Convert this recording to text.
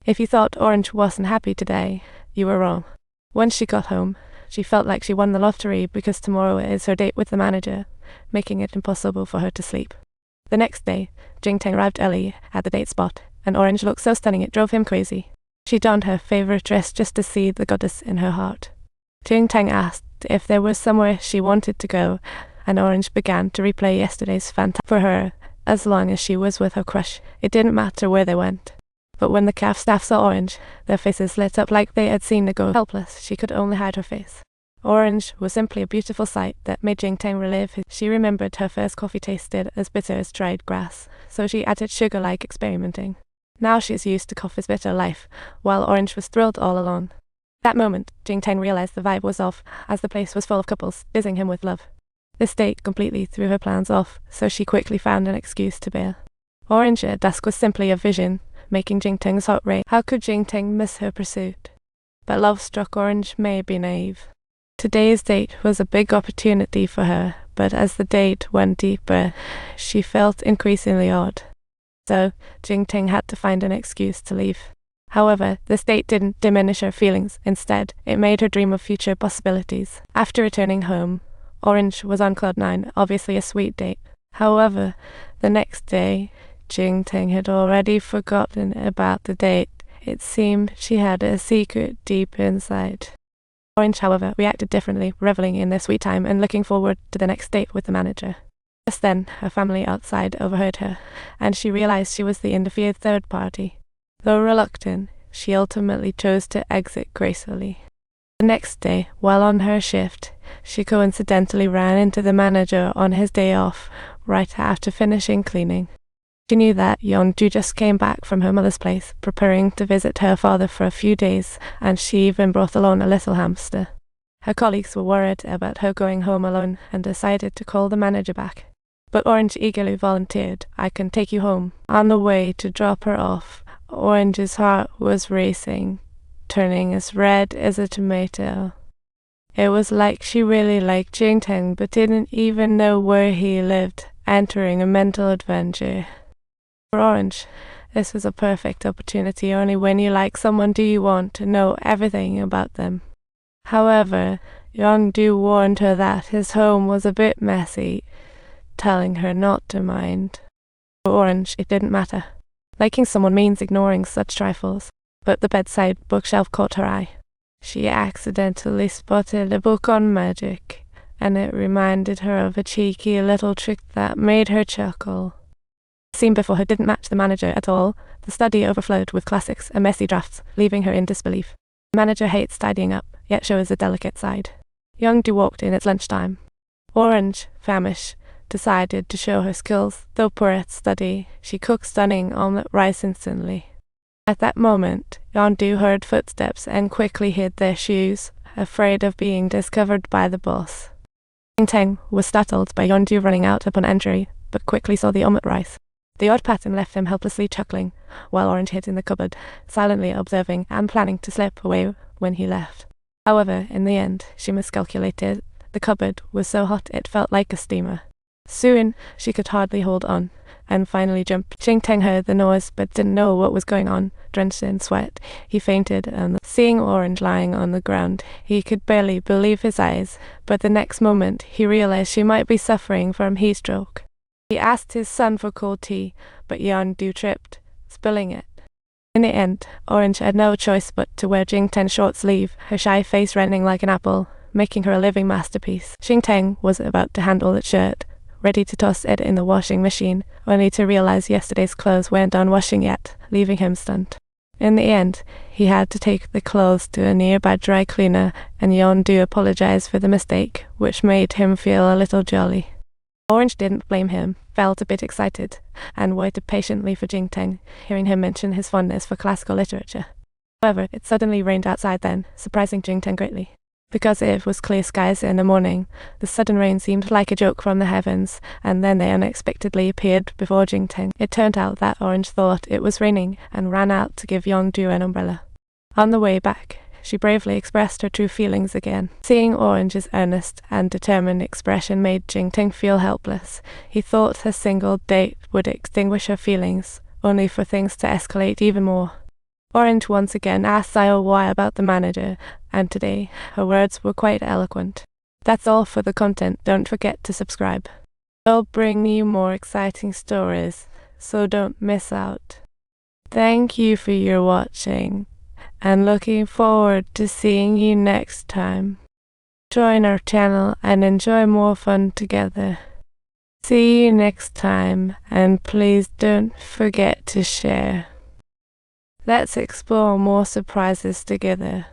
If you thought Orange wasn't happy today, you were wrong. Once she got home, she felt like she won the lottery because tomorrow is her date with the manager, making it impossible for her to sleep. The next day, Jingteng arrived early at the date spot, and Orange looked so stunning it drove him crazy. She donned her favorite dress just to see the goddess in her heart. Jingteng asked if there was somewhere she wanted to go, and Orange began to replay yesterday's fantasy for her. As long as she was with her crush, it didn't matter where they went. But when the calf staff saw Orange, their faces lit up like they had seen her go. Helpless, she could only hide her face. Orange was simply a beautiful sight that made Jingteng relive his. She remembered her first coffee tasted as bitter as dried grass, so she added sugar like experimenting. Now she is used to coffee's bitter life, while Orange was thrilled all along. That moment, Jingteng realized the vibe was off, as the place was full of couples, dizzying him with love. This date completely threw her plans off, so she quickly found an excuse to bail. Orange at dusk was simply a vision, making Jingteng's heart race. How could Jingteng miss her pursuit? But love-struck Orange may be naive. Today's date was a big opportunity for her, but as the date went deeper, she felt increasingly odd. So, Jingteng had to find an excuse to leave. However, this date didn't diminish her feelings. Instead, it made her dream of future possibilities. After returning home, Orange was on cloud nine, obviously a sweet date. However, the next day, Jingteng had already forgotten about the date. It seemed she had a secret deep inside. Orange, however, reacted differently, reveling in their sweet time and looking forward to the next date with the manager. Just then, her family outside overheard her, and she realized she was the interfered third party. Though reluctant, she ultimately chose to exit gracefully. The next day, while on her shift, she coincidentally ran into the manager on his day off, right after finishing cleaning. She knew that Yeonju just came back from her mother's place, preparing to visit her father for a few days, and she even brought along a little hamster. Her colleagues were worried about her going home alone and decided to call the manager back. But Orange eagerly volunteered, "I can take you home." On the way to drop her off, Orange's heart was racing, turning as red as a tomato. It was like she really liked Jingteng but didn't even know where he lived, entering a mental adventure. For Orange, this was a perfect opportunity. Only when you like someone do you want to know everything about them. However, Yeonju warned her that his home was a bit messy, telling her not to mind. For Orange, it didn't matter. Liking someone means ignoring such trifles. But the bedside bookshelf caught her eye. She accidentally spotted a book on magic, and it reminded her of a cheeky little trick that made her chuckle. The scene before her didn't match the manager at all. The study overflowed with classics and messy drafts, leaving her in disbelief. The manager hates tidying up, yet shows a delicate side. Yeonju walked in at lunchtime. Orange, famished, decided to show her skills. Though poor at study, she cooked stunning omelette rice instantly. At that moment, Yeonju heard footsteps and quickly hid their shoes, afraid of being discovered by the boss. Jingteng was startled by Yeonju running out upon entry, but quickly saw the omelette rice. The odd pattern left him helplessly chuckling, while Orange hid in the cupboard, silently observing and planning to slip away when he left. However, in the end, she miscalculated. The cupboard was so hot it felt like a steamer. Soon, she could hardly hold on, and finally jumped. Jingteng heard the noise but didn't know what was going on. Drenched in sweat, he fainted, and seeing Orange lying on the ground, he could barely believe his eyes, but the next moment he realized she might be suffering from heat stroke. He asked his son for cold tea, but Yeonju tripped, spilling it. In the end, Orange had no choice but to wear Jingteng's short sleeve, her shy face reddening like an apple, making her a living masterpiece. Jingteng was about to handle its shirt, ready to toss it in the washing machine, only to realize yesterday's clothes weren't done washing yet, leaving him stunned. In the end, he had to take the clothes to a nearby dry cleaner, and Yeonju apologized for the mistake, which made him feel a little jolly. Orange didn't blame him, felt a bit excited, and waited patiently for Jingteng, hearing him mention his fondness for classical literature. However, it suddenly rained outside then, surprising Jingteng greatly. Because it was clear skies in the morning, the sudden rain seemed like a joke from the heavens, and then they unexpectedly appeared before Jingteng. It turned out that Orange thought it was raining and ran out to give Yeonju an umbrella. On the way back, she bravely expressed her true feelings again. Seeing Orange's earnest and determined expression made Jingteng feel helpless. He thought a single date would extinguish her feelings, only for things to escalate even more. Orange once again asked Sayo why about the manager, and today her words were quite eloquent. That's all for the content. Don't forget to subscribe. I'll bring you more exciting stories, so don't miss out. Thank you for your watching, and looking forward to seeing you next time. Join our channel and enjoy more fun together. See you next time, and please don't forget to share. Let's explore more surprises together.